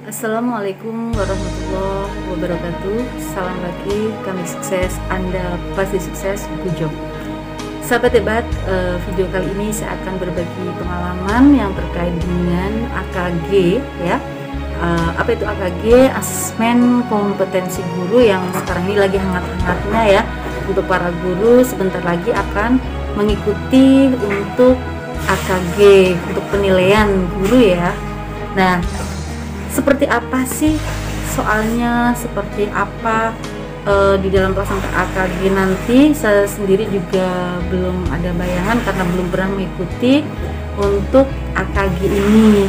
Assalamualaikum warahmatullahi wabarakatuh. Salam lagi, kami sukses, Anda pasti sukses, good job. Sahabat hebat, video kali ini saya akan berbagi pengalaman yang terkait dengan AKG ya. Apa itu AKG? Asesmen kompetensi guru yang sekarang ini lagi hangat-hangatnya ya. Untuk para guru sebentar lagi akan mengikuti untuk AKG, untuk penilaian guru ya. Nah, seperti apa sih soalnya, seperti apa di dalam pelaksanaan AKG nanti? Saya sendiri juga belum ada bayangan karena belum pernah mengikuti untuk AKG ini.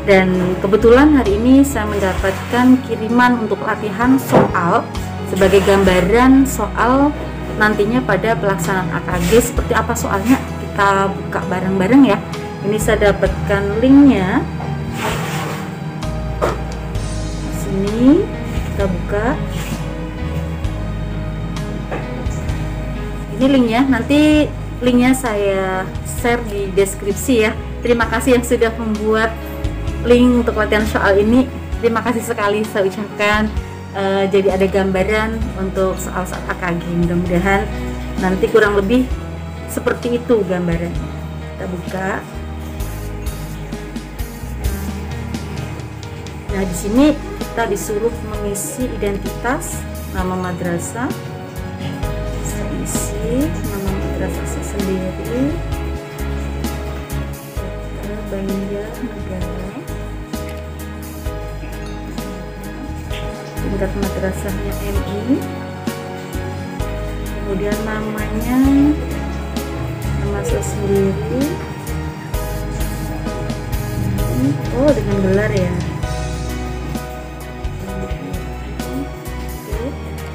Dan kebetulan hari ini saya mendapatkan kiriman untuk latihan soal sebagai gambaran soal nantinya pada pelaksanaan AKG. Seperti apa soalnya? Kita buka bareng-bareng ya. Ini saya dapatkan linknya. Ini kita buka, ini linknya, nanti linknya saya share di deskripsi ya. Terima kasih yang sudah membuat link untuk latihan soal ini, terima kasih sekali saya ucapkan. Jadi ada gambaran untuk soal-soal AKG, mudah-mudahan nanti kurang lebih seperti itu gambarannya. Kita buka. Nah, di sini kita disuruh mengisi identitas, nama madrasah, saya isi nama madrasah saya sendiri, Banjar Negara, tingkat madrasahnya MI, kemudian namanya, nama saya sendiri, oh dengan gelar ya,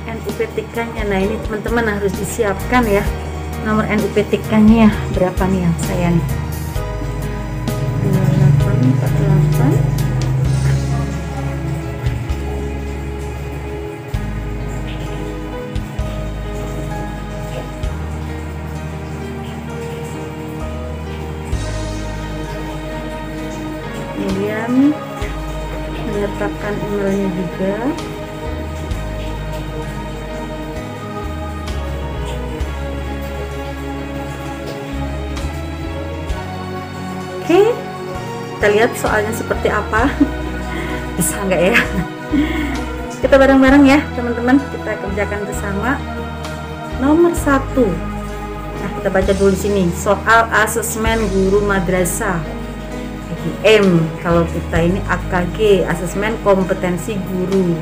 NUPTK-nya. Nah, ini teman-teman harus disiapkan ya, nomor NUPTK-nya berapa nih yang saya nih, 2848. Kemudian menyertakan emailnya juga. Oke, kita lihat soalnya seperti apa. Bisa nggak ya? Kita bareng-bareng ya teman-teman, kita kerjakan bersama. Nomor 1, nah kita baca dulu di sini, soal asesmen guru madrasah AGM. Kalau kita ini AKG, asesmen kompetensi guru.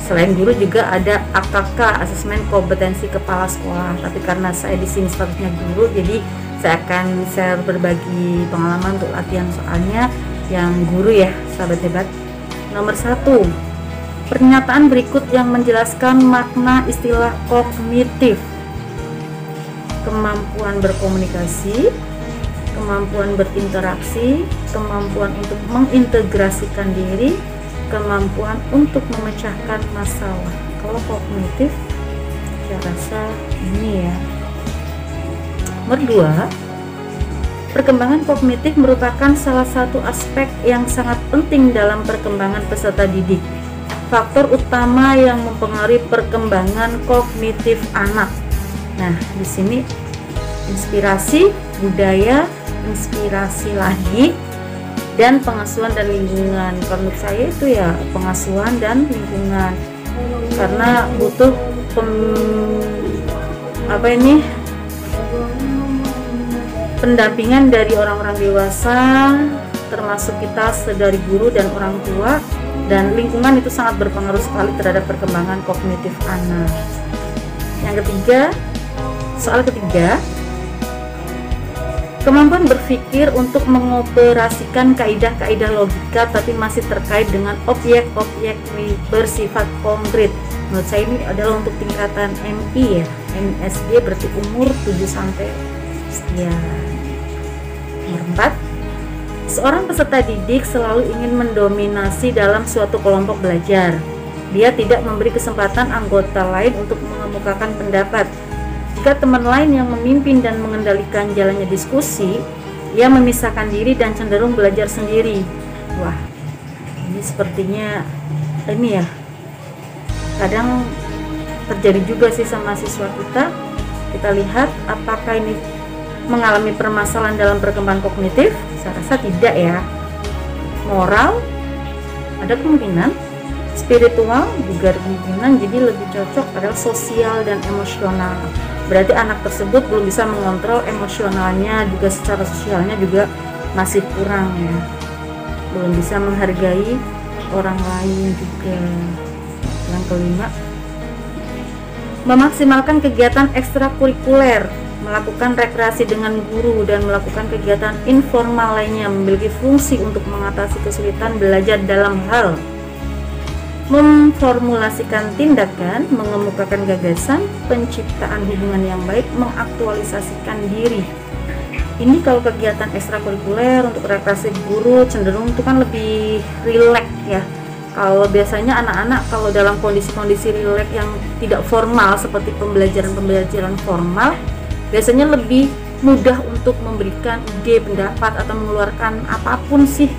Selain guru juga ada AKK, asesmen kompetensi kepala sekolah. Tapi karena saya di sini statusnya guru, jadi saya akan share berbagi pengalaman untuk latihan soalnya yang guru ya, sahabat hebat. Nomor 1, pernyataan berikut yang menjelaskan makna istilah kognitif: kemampuan berkomunikasi, kemampuan berinteraksi, kemampuan untuk mengintegrasikan diri, kemampuan untuk memecahkan masalah. Kalau kognitif saya rasa ini ya. Nomor 2, perkembangan kognitif merupakan salah satu aspek yang sangat penting dalam perkembangan peserta didik. Faktor utama yang mempengaruhi perkembangan kognitif anak. Nah, di sini inspirasi, budaya, inspirasi lagi, dan pengasuhan dan lingkungan. Kalau menurut saya itu ya pengasuhan dan lingkungan, karena butuh pendampingan dari orang-orang dewasa, termasuk kita dari guru dan orang tua, dan lingkungan itu sangat berpengaruh sekali terhadap perkembangan kognitif anak. Yang ketiga, soal ketiga, kemampuan berpikir untuk mengoperasikan kaidah-kaidah logika tapi masih terkait dengan objek-objek bersifat konkret. Menurut saya ini adalah untuk tingkatan MI ya, MSD berarti umur 7 sampai sekian. Nomor 4, seorang peserta didik selalu ingin mendominasi dalam suatu kelompok belajar. Dia tidak memberi kesempatan anggota lain untuk mengemukakan pendapat. Jika teman lain yang memimpin dan mengendalikan jalannya diskusi, ia memisahkan diri dan cenderung belajar sendiri. Wah, Ini sepertinya ini ya, kadang terjadi juga sih sama siswa kita. Kita lihat apakah ini mengalami permasalahan dalam perkembangan kognitif. Saya rasa tidak ya. Moral ada kemungkinan, spiritual juga ada kemungkinan, jadi lebih cocok adalah sosial dan emosional. Berarti anak tersebut belum bisa mengontrol emosionalnya, juga secara sosialnya juga masih kurang ya, belum bisa menghargai orang lain juga. Yang kelima, memaksimalkan kegiatan ekstrakurikuler, melakukan rekreasi dengan guru, dan melakukan kegiatan informal lainnya memiliki fungsi untuk mengatasi kesulitan belajar dalam hal memformulasikan tindakan, mengemukakan gagasan, penciptaan hubungan yang baik, mengaktualisasikan diri. Ini kalau kegiatan ekstrakurikuler untuk rekreasi guru cenderung itu kan lebih rileks ya. Kalau biasanya anak-anak kalau dalam kondisi-kondisi rileks yang tidak formal seperti pembelajaran formal, biasanya lebih mudah untuk memberikan ide, pendapat, atau mengeluarkan apapun sih,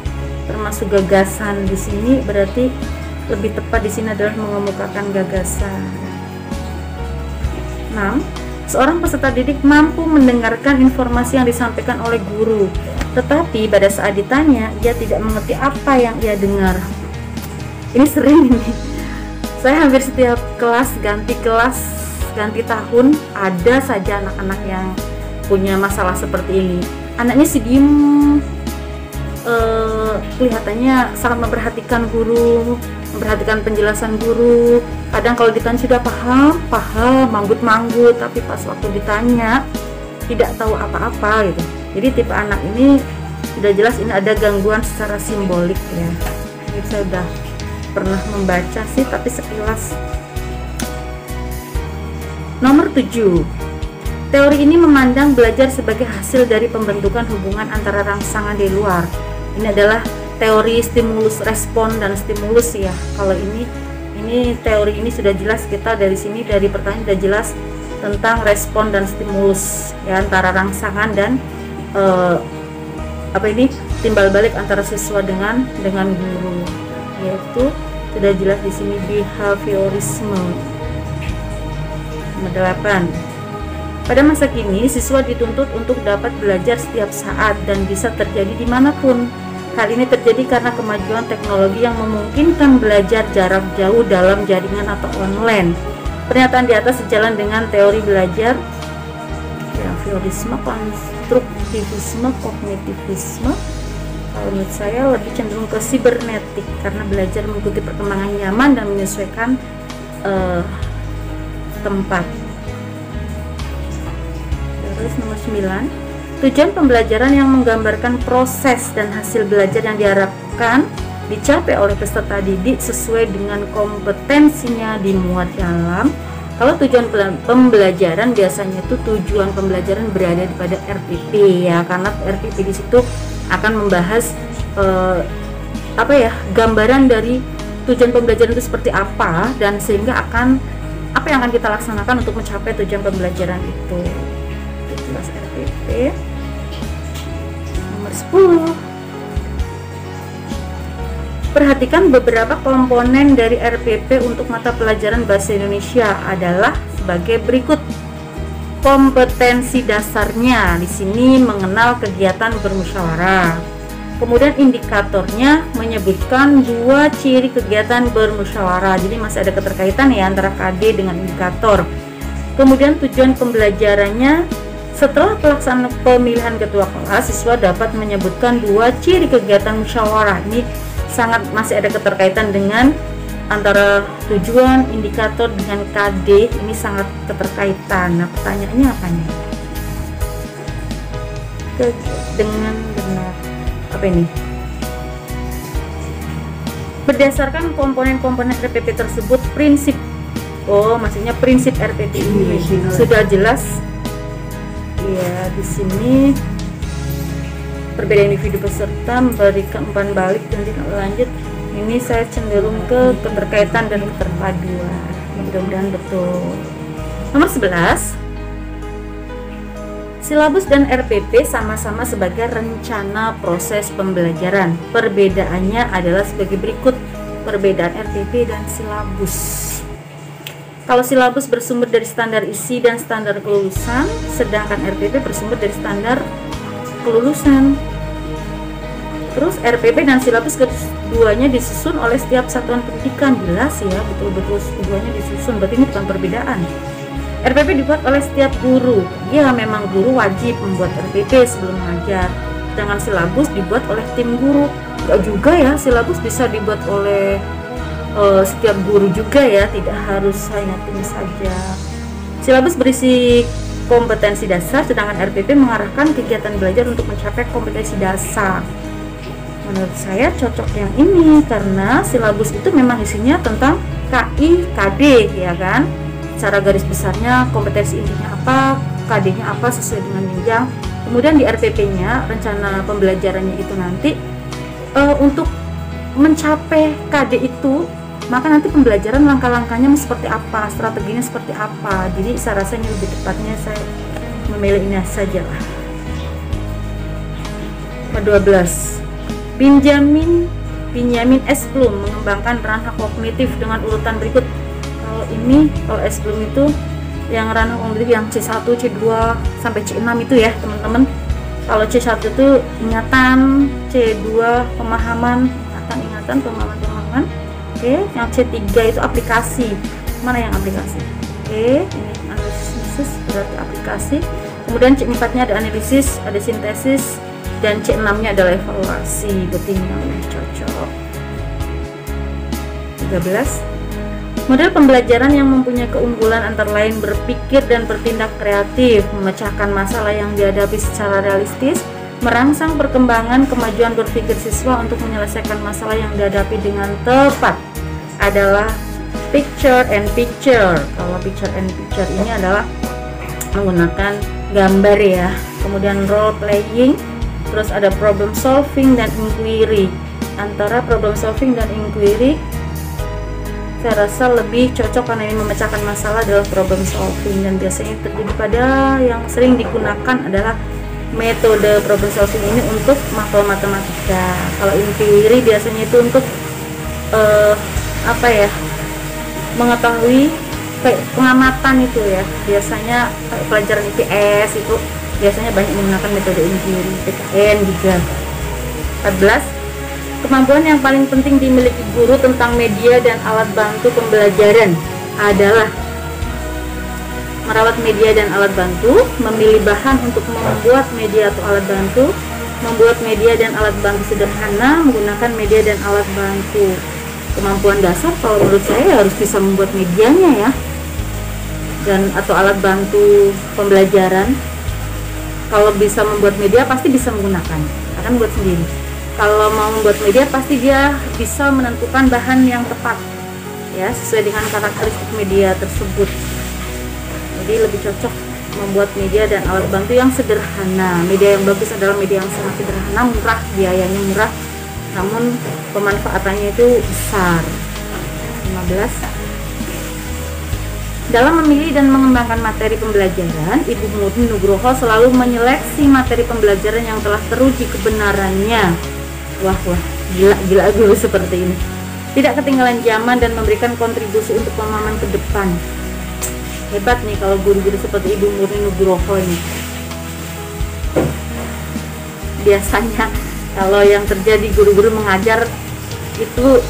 termasuk gagasan. Di sini berarti lebih tepat di sini adalah mengemukakan gagasan. 6. Seorang peserta didik mampu mendengarkan informasi yang disampaikan oleh guru, tetapi pada saat ditanya, ia tidak mengerti apa yang ia dengar. Ini sering ini. Saya hampir setiap kelas, ganti tahun, ada saja anak-anak yang punya masalah seperti ini. Anaknya sih diem, kelihatannya sangat memperhatikan guru, memperhatikan penjelasan guru. Kadang kalau ditanya sudah paham, manggut-manggut, tapi pas waktu ditanya tidak tahu apa-apa gitu. Jadi tipe anak ini sudah jelas ini ada gangguan secara simbolik ya. Ini saya sudah pernah membaca sih, tapi sekilas. Nomor 7. Teori ini memandang belajar sebagai hasil dari pembentukan hubungan antara rangsangan di luar. Ini adalah teori stimulus respon dan stimulus ya. Kalau ini teori ini sudah jelas, kita dari sini dari pertanyaan sudah jelas tentang respon dan stimulus ya, antara rangsangan dan timbal balik antara siswa dengan guru, yaitu sudah jelas di sini behaviorisme. Nomor 8. Pada masa kini, siswa dituntut untuk dapat belajar setiap saat dan bisa terjadi dimanapun. Hal ini terjadi karena kemajuan teknologi yang memungkinkan belajar jarak jauh dalam jaringan atau online. Pernyataan di atas sejalan dengan teori belajar, behaviorisme, konstruktivisme, kognitivisme. Kalau menurut saya lebih cenderung ke sibernetik karena belajar mengikuti perkembangan nyaman dan menyesuaikan tempat. Terus nomor 9. Tujuan pembelajaran yang menggambarkan proses dan hasil belajar yang diharapkan dicapai oleh peserta didik sesuai dengan kompetensinya dimuat dalam. Kalau tujuan pembelajaran biasanya itu tujuan pembelajaran berada pada RPP ya, karena RPP di situ akan membahas gambaran dari tujuan pembelajaran itu seperti apa, dan sehingga apa yang akan kita laksanakan untuk mencapai tujuan pembelajaran itu. Jelas RPP. Nomor 10. Perhatikan beberapa komponen dari RPP untuk mata pelajaran bahasa Indonesia adalah sebagai berikut. Kompetensi dasarnya di sini mengenal kegiatan bermusyawarah. Kemudian indikatornya menyebutkan 2 ciri kegiatan bermusyawarah. Jadi masih ada keterkaitan ya antara KD dengan indikator. Kemudian tujuan pembelajarannya, setelah pelaksanaan pemilihan ketua kelas, siswa dapat menyebutkan 2 ciri kegiatan musyawarah. Ini masih ada keterkaitan dengan antara tujuan, indikator dengan KD. Ini sangat keterkaitan. Nah, pertanyaannya apa nih? Dengan benar apa ini? Berdasarkan komponen-komponen RPP tersebut, prinsip maksudnya prinsip RPP ini sudah jelas. Ya, di sini perbedaan individu peserta memberikan umpan balik dan tindak lanjut. Ini saya cenderung ke keterkaitan dan keterpaduan. Mudah-mudahan betul. Nomor 11. Silabus dan RPP sama-sama sebagai rencana proses pembelajaran. Perbedaannya adalah sebagai berikut. Perbedaan RPP dan silabus. Kalau silabus bersumber dari standar isi dan standar kelulusan, sedangkan RPP bersumber dari standar kelulusan. Terus RPP dan silabus keduanya disusun oleh setiap satuan pendidikan. Jelas ya, betul-betul keduanya disusun, berarti ini bukan perbedaan. RPP dibuat oleh setiap guru. Ya, memang guru wajib membuat RPP sebelum mengajar. Sedangkan silabus dibuat oleh tim guru. Enggak juga ya, silabus bisa dibuat oleh setiap guru juga ya, tidak harus hanya tim saja. Silabus berisi kompetensi dasar, sedangkan RPP mengarahkan kegiatan belajar untuk mencapai kompetensi dasar. Menurut saya cocok yang ini karena silabus itu memang isinya tentang KI, KD ya kan. Secara garis besarnya kompetensi intinya apa, KD-nya apa sesuai dengan jenjang. Kemudian di RPP-nya rencana pembelajarannya itu nanti untuk mencapai KD itu, maka nanti pembelajaran langkah-langkahnya seperti apa, strateginya seperti apa. Jadi saya rasanya lebih tepatnya saya memilih ini saja lah. 12. Benjamin S. Bloom mengembangkan ranah kognitif dengan urutan berikut. Kalau S. Bloom itu yang ranah kognitif yang C1, C2 sampai C6 itu ya teman-teman. Kalau C1 itu ingatan, C2 pemahaman, pemahaman. Oke, yang C3 itu aplikasi. Mana yang aplikasi? Oke, ini analisis berarti aplikasi. Kemudian C4-nya ada analisis, ada sintesis, dan C6-nya adalah evaluasi. Berarti ini yang lebih cocok. 13. Model pembelajaran yang mempunyai keunggulan antara lain berpikir dan bertindak kreatif, memecahkan masalah yang dihadapi secara realistis, merangsang perkembangan kemajuan berpikir siswa untuk menyelesaikan masalah yang dihadapi dengan tepat adalah picture and picture. Kalau picture and picture ini adalah menggunakan gambar ya. Kemudian role playing, terus ada problem solving dan inquiry. Antara problem solving dan inquiry saya rasa lebih cocok karena ini memecahkan masalah adalah problem solving, dan biasanya terjadi pada yang sering digunakan adalah metode problem solving ini untuk mapel matematika. Kalau inquiry biasanya itu untuk mengetahui pengamatan itu ya. Biasanya pelajaran IPS itu biasanya banyak menggunakan metode inquiry, PKN juga. 14. Kemampuan yang paling penting dimiliki guru tentang media dan alat bantu pembelajaran adalah merawat media dan alat bantu, memilih bahan untuk membuat media atau alat bantu, membuat media dan alat bantu sederhana, menggunakan media dan alat bantu. Kemampuan dasar kalau menurut saya harus bisa membuat medianya ya, dan atau alat bantu pembelajaran. Kalau bisa membuat media pasti bisa menggunakan, akan buat sendiri. Kalau mau membuat media pasti dia bisa menentukan bahan yang tepat ya, sesuai dengan karakteristik media tersebut. Jadi lebih cocok membuat media dan alat bantu yang sederhana. Media yang bagus adalah media yang sangat sederhana, murah, biayanya murah, namun pemanfaatannya itu besar. 15. Dalam memilih dan mengembangkan materi pembelajaran, Ibu Murni Nugroho selalu menyeleksi materi pembelajaran yang telah teruji kebenarannya. Wah, gila guru seperti ini. Tidak ketinggalan zaman dan memberikan kontribusi untuk pemahaman ke depan. Hebat nih kalau guru-guru seperti Ibu Murni Nugroho ini. Biasanya kalau yang terjadi guru-guru mengajar itu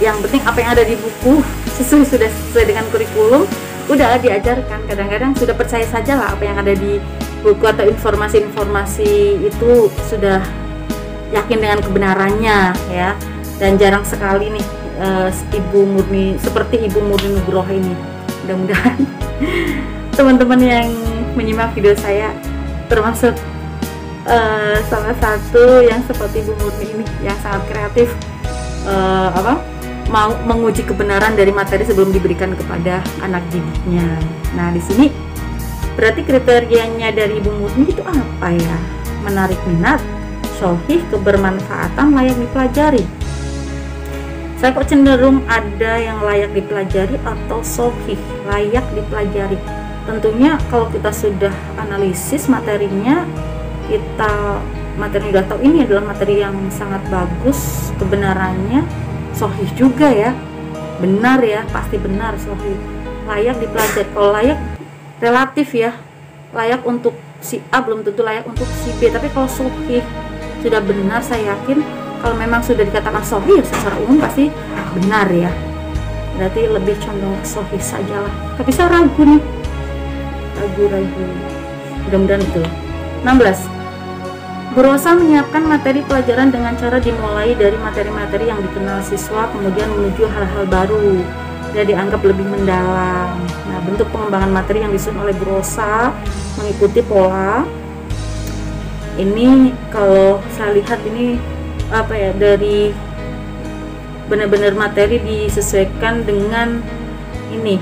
yang penting apa yang ada di buku sudah sesuai dengan kurikulum, udah diajarkan. Kadang-kadang sudah percaya saja lah apa yang ada di buku atau informasi-informasi itu sudah yakin dengan kebenarannya ya. Dan jarang sekali nih Ibu Murni seperti Ibu Murni Nugroho ini. Mudah-mudahan teman-teman yang menyimak video saya termasuk salah satu yang seperti Ibu Murni ini yang sangat kreatif, mau menguji kebenaran dari materi sebelum diberikan kepada anak didiknya. Nah, di sini berarti kriterianya dari Ibu Murni itu apa ya? Menarik minat, syahih, kebermanfaatan, layak dipelajari. Saya kok cenderung ada yang layak dipelajari atau sahih, layak dipelajari. tentunya kalau kita sudah analisis materinya, materi udah tahu ini adalah materi yang sangat bagus, kebenarannya sahih juga ya, benar ya, pasti benar, sahih, layak dipelajari. Kalau layak relatif ya, layak untuk si A belum tentu layak untuk si B, tapi kalau sahih sudah benar, saya yakin kalau memang sudah dikatakan sahih ya secara umum pasti benar ya, berarti lebih condong ke sahih saja lah. Tapi saya ragu nih, ragu, mudah-mudahan itu. 16. Berusaha menyiapkan materi pelajaran dengan cara dimulai dari materi-materi yang dikenal siswa, kemudian menuju hal-hal baru dan dianggap lebih mendalam. Nah, bentuk pengembangan materi yang disusun oleh berusaha mengikuti pola ini. Kalau saya lihat ini apa ya, dari benar-benar materi disesuaikan dengan ini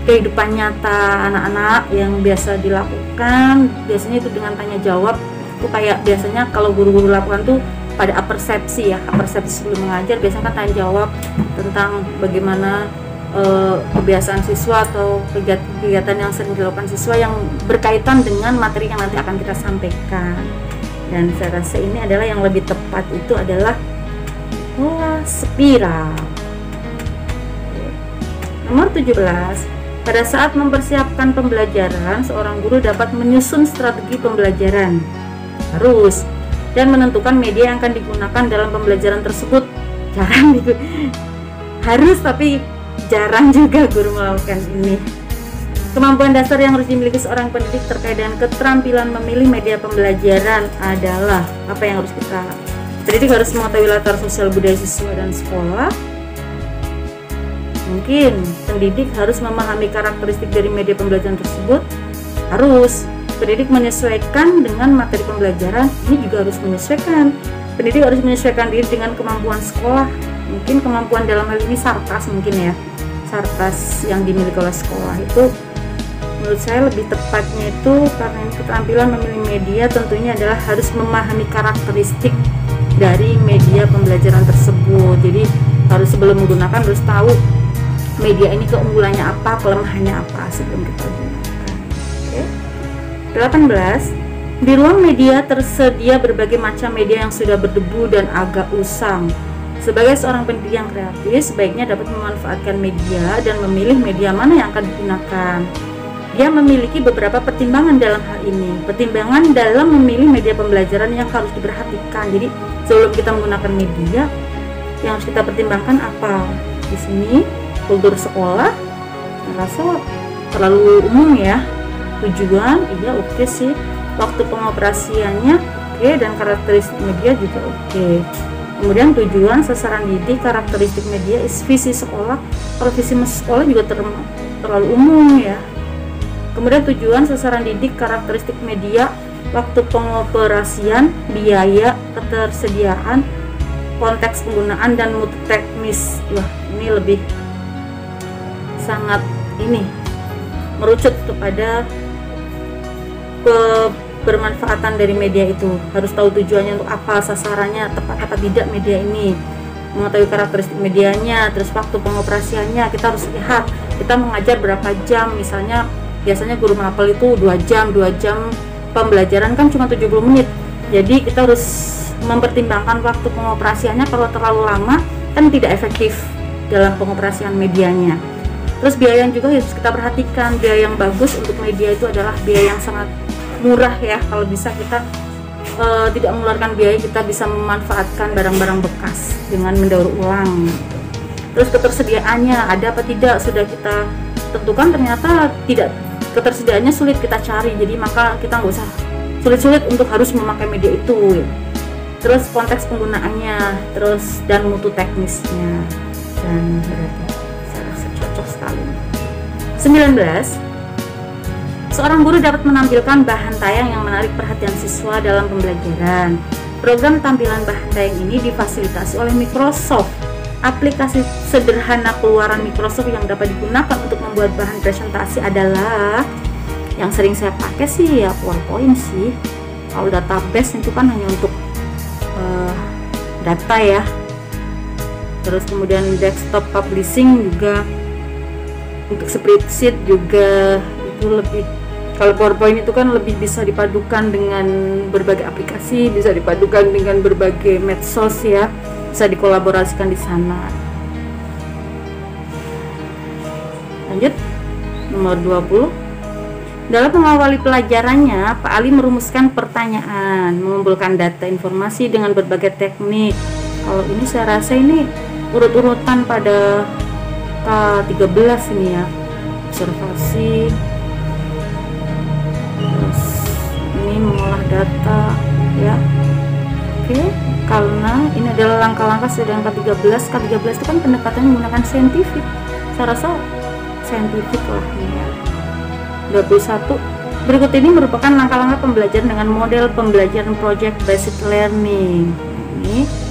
kehidupan nyata anak-anak yang biasa dilakukan. Biasanya itu dengan tanya jawab, itu kayak biasanya kalau guru-guru lakukan tuh pada apersepsi ya, apersepsi sebelum mengajar biasanya kan tanya jawab tentang bagaimana kebiasaan siswa atau kegiatan yang sering dilakukan siswa yang berkaitan dengan materi yang nanti akan kita sampaikan. Dan saya rasa ini adalah yang lebih tepat, itu adalah pola spiral. Nomor 17, pada saat mempersiapkan pembelajaran, seorang guru dapat menyusun strategi pembelajaran dan menentukan media yang akan digunakan dalam pembelajaran tersebut. Harus tapi jarang juga guru melakukan ini. Kemampuan dasar yang harus dimiliki seorang pendidik terkait dengan keterampilan memilih media pembelajaran adalah apa yang harus kita. Pendidik harus mengetahui latar sosial budaya siswa dan sekolah. Mungkin pendidik harus memahami karakteristik dari media pembelajaran tersebut. Harus pendidik menyesuaikan dengan materi pembelajaran. Ini juga harus menyesuaikan. Pendidik harus menyesuaikan diri dengan kemampuan sekolah. Mungkin kemampuan dalam hal ini sarkas, mungkin ya, sarkas yang dimiliki oleh sekolah itu menurut saya lebih tepatnya itu karena keterampilan memilih media tentunya adalah harus memahami karakteristik dari media pembelajaran tersebut. Jadi harus sebelum menggunakan harus tahu media ini keunggulannya apa, kelemahannya apa sebelum kita gunakan. Oke. 18. Di ruang media tersedia berbagai macam media yang sudah berdebu dan agak usang. Sebagai seorang pendidik yang kreatif, sebaiknya dapat memanfaatkan media dan memilih media mana yang akan digunakan. Dia memiliki beberapa pertimbangan dalam hal ini. Pertimbangan dalam memilih media pembelajaran yang harus diperhatikan. Jadi sebelum kita menggunakan media, yang harus kita pertimbangkan apa? Di sini kultur sekolah, saya rasa terlalu umum ya. Tujuan, iya oke sih. Waktu pengoperasiannya oke, dan karakteristik media juga oke. Kemudian tujuan, sasaran didik, karakteristik media, visi sekolah. Kalau visi sekolah juga terlalu umum ya. Kemudian tujuan, sasaran didik, karakteristik media, waktu pengoperasian, biaya, ketersediaan, konteks penggunaan, dan mutu teknis. Wah, ini lebih sangat ini merucut kepada bermanfaatan dari media itu. Harus tahu tujuannya untuk apa, sasarannya tepat apa tidak media ini, mengetahui karakteristik medianya, terus waktu pengoperasiannya. Kita harus lihat kita mengajar berapa jam. Misalnya biasanya guru mapel itu 2 jam pembelajaran kan cuma 70 menit. Jadi kita harus mempertimbangkan waktu pengoperasiannya. Kalau terlalu lama kan tidak efektif dalam pengoperasian medianya. Terus biaya yang juga harus kita perhatikan. Biaya yang bagus untuk media itu adalah biaya yang sangat murah ya. Kalau bisa kita tidak mengeluarkan biaya, kita bisa memanfaatkan barang-barang bekas dengan mendaur ulang. Terus ketersediaannya ada apa tidak sudah kita tentukan, ternyata tidak, ketersediaannya sulit kita cari, jadi maka kita nggak usah sulit-sulit untuk harus memakai media itu. Terus konteks penggunaannya, terus dan mutu teknisnya, dan berarti saya rasa cocok sekali. 19. Seorang guru dapat menampilkan bahan tayang yang menarik perhatian siswa dalam pembelajaran. Program tampilan bahan tayang ini difasilitasi oleh Microsoft. Aplikasi sederhana keluaran Microsoft yang dapat digunakan untuk membuat bahan presentasi adalah, yang sering saya pakai sih ya PowerPoint sih. Kalau database itu kan hanya untuk data ya. Terus kemudian desktop publishing juga Untuk spreadsheet juga itu lebih, kalau PowerPoint itu kan lebih bisa dipadukan dengan berbagai aplikasi, bisa dipadukan dengan berbagai medsos ya, bisa dikolaborasikan di sana. Lanjut, nomor 20. Dalam mengawali pelajarannya, Pak Ali merumuskan pertanyaan, mengumpulkan data informasi dengan berbagai teknik. Kalau ini saya rasa ini urut-urutan pada K13 ini ya, observasi, terus ini mengolah data ya. Oke, karena ini adalah langkah-langkah sedang K13. K13 itu kan pendekatannya menggunakan saintifik, saya rasa saintifik lah ini ya. 21. Berikut ini merupakan langkah-langkah pembelajaran dengan model pembelajaran project based learning. Ini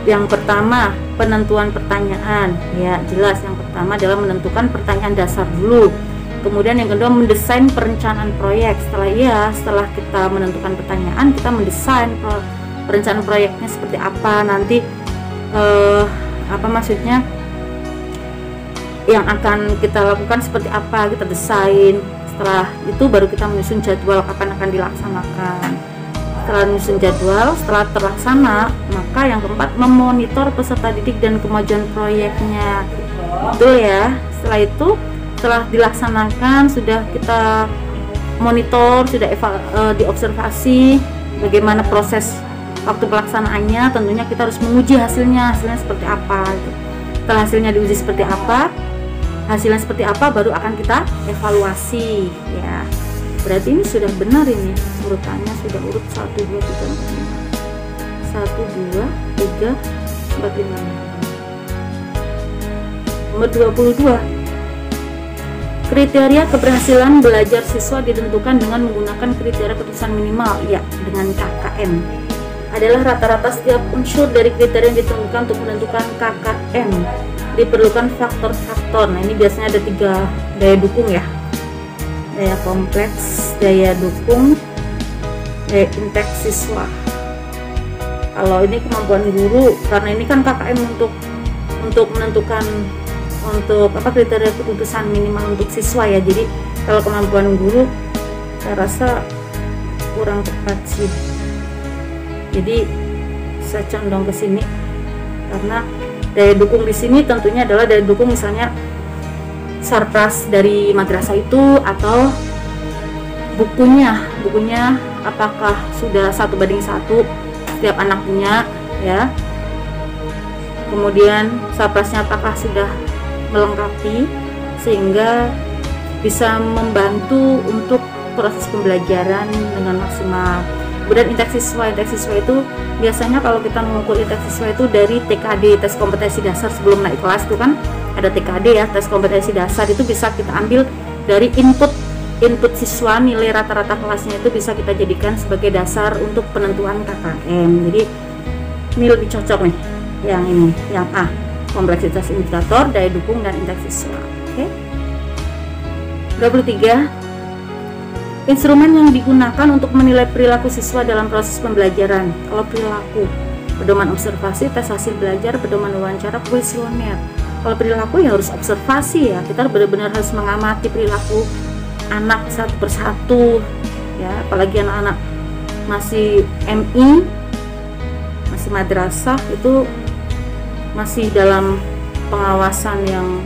yang pertama, penentuan pertanyaan ya, jelas yang pertama adalah menentukan pertanyaan dasar dulu. Kemudian yang kedua, mendesain perencanaan proyek. Setelah kita menentukan pertanyaan, kita mendesain perencanaan proyeknya seperti apa, nanti apa maksudnya, yang akan kita lakukan seperti apa, kita desain. Setelah itu baru kita menyusun jadwal kapan akan dilaksanakan. Setelah menyusun jadwal, setelah terlaksana, maka yang keempat, memonitor peserta didik dan kemajuan proyeknya. Betul ya. Setelah itu, setelah dilaksanakan, sudah kita monitor, sudah diobservasi bagaimana proses waktu pelaksanaannya. Tentunya kita harus menguji hasilnya seperti apa gitu. Setelah hasilnya diuji seperti apa, hasilnya seperti apa, baru akan kita evaluasi ya. Berarti ini sudah benar, ini urutannya sudah urut 1, 2, 3, 4, 5 1, 2, 3, 4, 5. Nomor 22. Kriteria keberhasilan belajar siswa ditentukan dengan menggunakan kriteria keputusan minimal ya, dengan KKM. Adalah rata-rata setiap unsur dari kriteria yang ditentukan untuk menentukan KKM. Diperlukan faktor-faktor. Nah, ini biasanya ada 3 daya dukung ya. Daya kompleks, daya dukung, daya inteks siswa. Kalau ini kemampuan guru, karena ini kan KKM untuk menentukan untuk apa, kriteria keputusan minimal untuk siswa ya. Jadi kalau kemampuan guru saya rasa kurang tepat sih. Jadi saya condong ke sini karena daya dukung di sini tentunya adalah daya dukung misalnya sarpras dari madrasah itu, atau bukunya apakah sudah 1:1 setiap anak punya ya. Kemudian sarprasnya apakah sudah melengkapi sehingga bisa membantu untuk proses pembelajaran dengan maksimal. Kemudian inteks siswa itu biasanya kalau kita mengukur inteks siswa itu dari TKD, tes kompetensi dasar sebelum naik kelas itu kan ada TKD ya, tes kompetensi dasar. Itu bisa kita ambil dari input siswa, nilai rata-rata kelasnya itu bisa kita jadikan sebagai dasar untuk penentuan KKM. Jadi ini lebih cocok nih yang ini, yang A, kompleksitas indikator, daya dukung dan inteks siswa. Oke. 23. Instrumen yang digunakan untuk menilai perilaku siswa dalam proses pembelajaran. Kalau perilaku, pedoman observasi, tes hasil belajar, pedoman wawancara, kuesioner. Kalau perilaku ya harus observasi ya, kita benar-benar harus mengamati perilaku anak satu persatu ya, apalagi anak-anak masih MI, masih madrasah, itu masih dalam pengawasan yang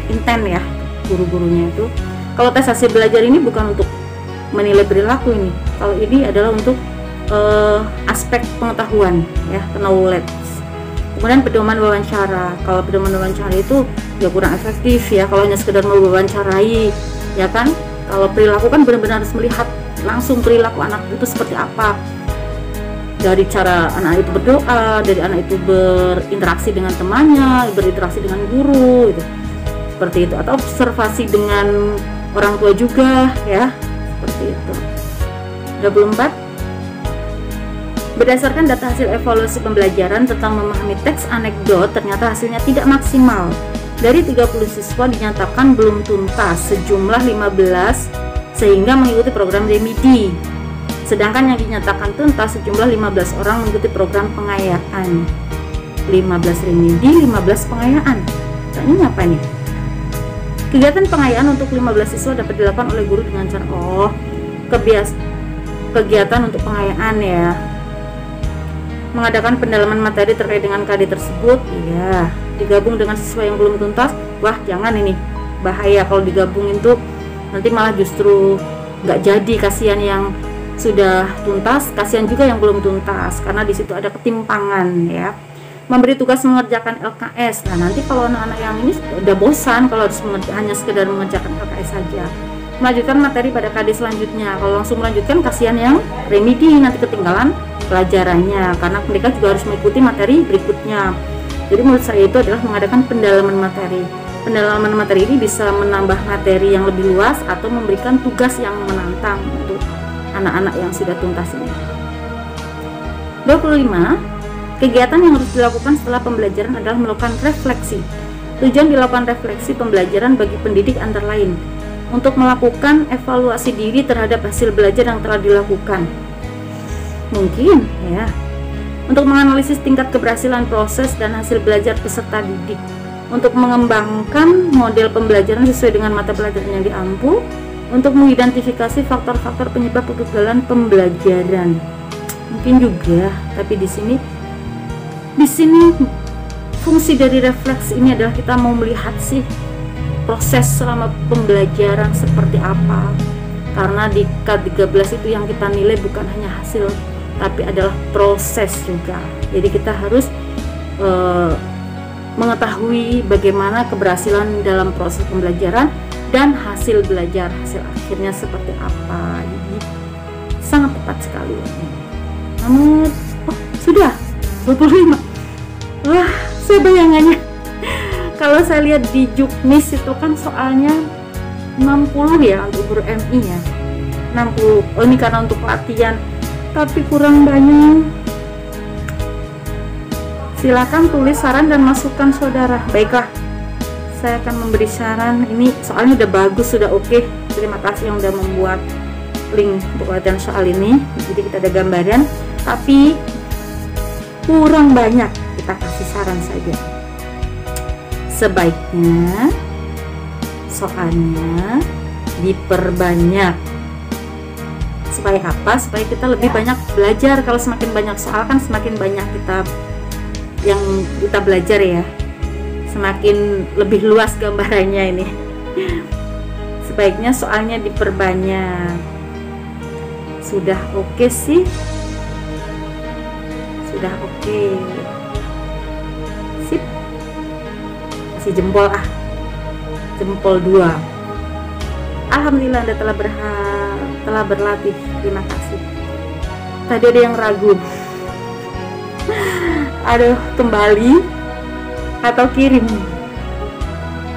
intens ya guru-gurunya itu. Kalau tes hasil belajar ini bukan untuk menilai perilaku ini, kalau ini adalah untuk aspek pengetahuan ya, knowledge. Kemudian pedoman wawancara. Kalau pedoman wawancara itu ya kurang efektif ya kalau hanya sekedar mewawancarai ya kan. Kalau perilaku kan benar-benar harus melihat langsung perilaku anak itu seperti apa, dari cara anak itu berdoa, dari anak itu berinteraksi dengan temannya, berinteraksi dengan guru gitu. Seperti itu, atau observasi dengan orang tua juga ya, seperti itu. 24. Berdasarkan data hasil evaluasi pembelajaran tentang memahami teks anekdot, ternyata hasilnya tidak maksimal. Dari 30 siswa dinyatakan belum tuntas sejumlah 15 sehingga mengikuti program remedi. Sedangkan yang dinyatakan tuntas sejumlah 15 orang mengikuti program pengayaan. 15 remedi, 15 pengayaan. Nah, ini apa nih? Kegiatan pengayaan untuk 15 siswa dapat dilakukan oleh guru dengan cara kegiatan untuk pengayaan ya. Mengadakan pendalaman materi terkait dengan KD tersebut, iya. Digabung dengan siswa yang belum tuntas, wah jangan, ini bahaya kalau digabungin tuh, nanti malah justru nggak jadi. Kasihan yang sudah tuntas, kasihan juga yang belum tuntas, karena di situ ada ketimpangan ya. Memberi tugas mengerjakan LKS. Nah, nanti kalau anak-anak yang ini udah bosan kalau harus hanya sekedar mengerjakan LKS saja. Melanjutkan materi pada KD selanjutnya. Kalau langsung melanjutkan, kasihan yang remedi, nanti ketinggalan pelajarannya, karena mereka juga harus mengikuti materi berikutnya. Jadi menurut saya itu adalah mengadakan pendalaman materi. Pendalaman materi ini bisa menambah materi yang lebih luas atau memberikan tugas yang menantang untuk anak-anak yang sudah tuntas ini. 25. Kegiatan yang harus dilakukan setelah pembelajaran adalah melakukan refleksi. Tujuan dilakukan refleksi pembelajaran bagi pendidik antara lain untuk melakukan evaluasi diri terhadap hasil belajar yang telah dilakukan. Mungkin ya, untuk menganalisis tingkat keberhasilan proses dan hasil belajar peserta didik, untuk mengembangkan model pembelajaran sesuai dengan mata pelajaran yang diampu, untuk mengidentifikasi faktor-faktor penyebab kegagalan pembelajaran. Mungkin juga, tapi di sini fungsi dari refleks ini adalah kita mau melihat sih proses selama pembelajaran seperti apa, karena di K13 itu yang kita nilai bukan hanya hasil tapi adalah proses juga. Jadi kita harus mengetahui bagaimana keberhasilan dalam proses pembelajaran dan hasil belajar, hasil akhirnya seperti apa. Jadi sangat tepat sekali. Namun sudah 25. Wah, saya bayangannya kalau saya lihat di Juknis itu kan soalnya 60 ya untuk guru MI ya, 60. Oh, ini karena untuk latihan, tapi kurang banyak. Silakan tulis saran dan masukan saudara. Baiklah, saya akan memberi saran. Ini soalnya udah bagus, sudah oke. Terima kasih yang udah membuat link untuk latihan soal ini. Jadi kita ada gambaran, tapi kurang banyak. Kita kasih saran saja. Sebaiknya soalnya diperbanyak. Supaya apa? Supaya kita lebih banyak belajar. Kalau semakin banyak soal kan semakin banyak yang kita belajar ya. Semakin lebih luas gambarannya ini. Sebaiknya soalnya diperbanyak. Sudah oke sih? Sudah oke. Sip. Kasih jempol jempol 2. Alhamdulillah Anda telah berlatih. Terima kasih. Tadi ada yang ragu. Aduh, kembali atau kirim?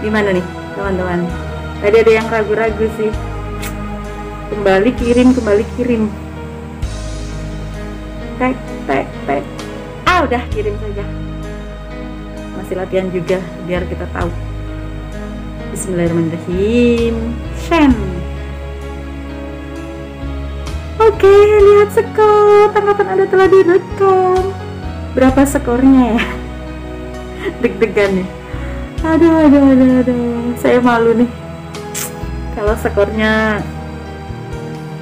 Gimana nih teman-teman? Tadi ada yang ragu-ragu sih. Kembali kirim. Tek. Udah kirim saja. Masih latihan juga biar kita tahu. Bismillahirrahmanirrahim. Shen. Oke, lihat skor. Tanggapan Anda telah direkam. Berapa skornya ya? Deg-degan nih. Aduh. Saya malu nih. Kalau skornya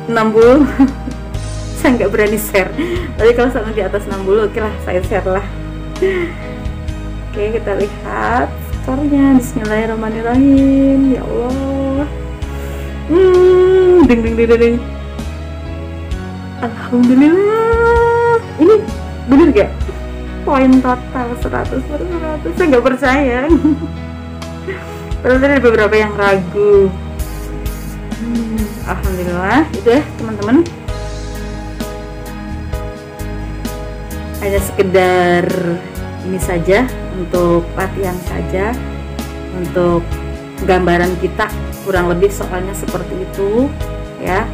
60 saya nggak berani share. Tapi kalau sama di atas 60, oke lah, saya share lah. Oke, kita lihat skornya. Bismillahirrahmanirrahim. Ya Allah. Ding. Alhamdulillah. Ini bener gak? Poin total 100. Saya nggak percaya. Padahal ada beberapa yang ragu. Alhamdulillah. Itu ya teman-teman. Hanya sekedar ini saja, untuk latihan saja, untuk gambaran kita kurang lebih soalnya seperti itu ya.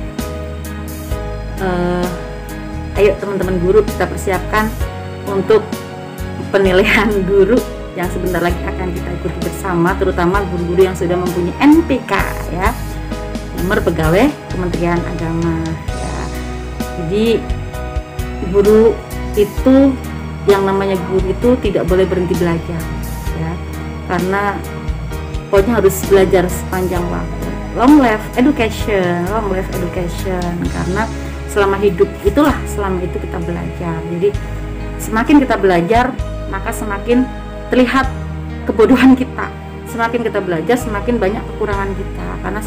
Ayo teman-teman guru, kita persiapkan untuk penilaian guru yang sebentar lagi akan kita ikuti bersama, terutama guru-guru yang sudah mempunyai NPK ya, nomor pegawai Kementerian Agama ya. Jadi guru itu, yang namanya guru itu tidak boleh berhenti belajar ya, karena pokoknya harus belajar sepanjang waktu. Long life education, karena selama hidup itulah, selama itu kita belajar. Jadi semakin kita belajar, maka semakin terlihat kebodohan kita. Semakin kita belajar, semakin banyak kekurangan kita, karena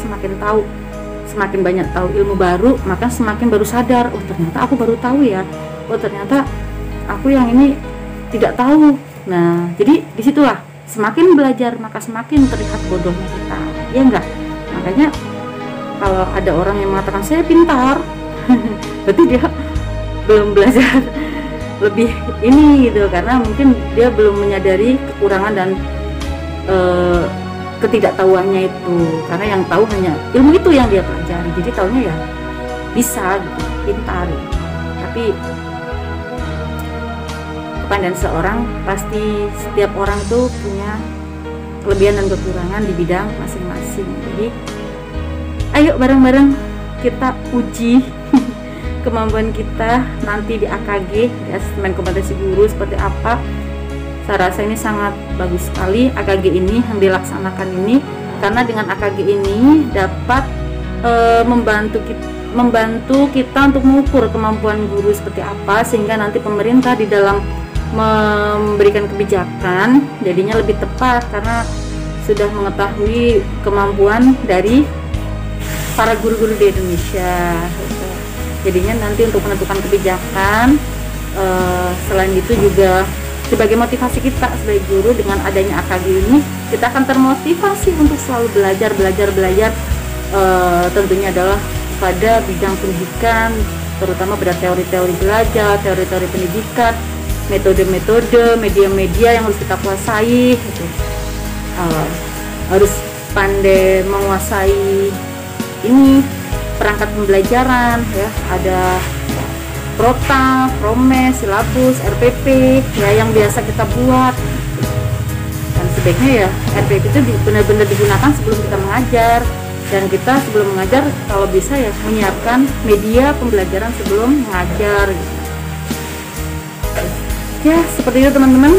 semakin banyak tahu ilmu baru, maka semakin baru sadar, oh ternyata aku baru tahu ya, oh ternyata aku yang ini tidak tahu. Nah, jadi disitulah semakin belajar maka semakin terlihat bodohnya kita, ya enggak? Makanya kalau ada orang yang mengatakan saya pintar, berarti dia belum belajar lebih ini gitu, karena mungkin dia belum menyadari kekurangan dan ketidaktahuannya itu, karena yang tahu hanya ilmu itu yang dia pelajari, jadi taunya ya bisa gitu, pintar gitu. Tapi kepandaian seorang, pasti setiap orang tuh punya kelebihan dan kekurangan di bidang masing-masing. Jadi ayo bareng-bareng kita uji kemampuan kita nanti di AKG, di asesmen kompetensi guru, seperti apa. Saya rasa ini sangat bagus sekali AKG ini yang dilaksanakan ini, karena dengan AKG ini dapat membantu kita untuk mengukur kemampuan guru seperti apa, sehingga nanti pemerintah di dalam memberikan kebijakan jadinya lebih tepat, karena sudah mengetahui kemampuan dari para guru-guru di Indonesia. Jadinya nanti untuk menentukan kebijakan, selain itu juga sebagai motivasi kita sebagai guru, dengan adanya AKG ini kita akan termotivasi untuk selalu belajar. Tentunya adalah pada bidang pendidikan, terutama pada teori-teori belajar, teori-teori pendidikan, metode-metode, media-media yang harus kita kuasai gitu. Harus pandai menguasai ini perangkat pembelajaran ya, ada Prota, Promes, Silabus, RPP ya yang biasa kita buat. Dan sebaiknya ya RPP itu benar-benar digunakan sebelum kita mengajar, dan kita sebelum mengajar kalau bisa ya menyiapkan media pembelajaran sebelum mengajar gitu. Ya seperti itu teman-teman,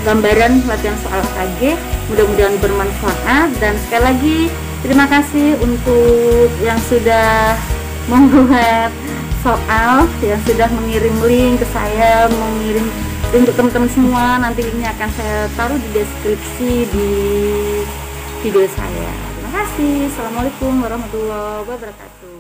gambaran latihan soal AKG, mudah-mudahan bermanfaat. Dan sekali lagi terima kasih untuk yang sudah membuat soal, yang sudah mengirim link ke saya, mengirim untuk teman-teman semua. Nanti linknya akan saya taruh di deskripsi di video saya. Terima kasih. Assalamualaikum warahmatullahi wabarakatuh.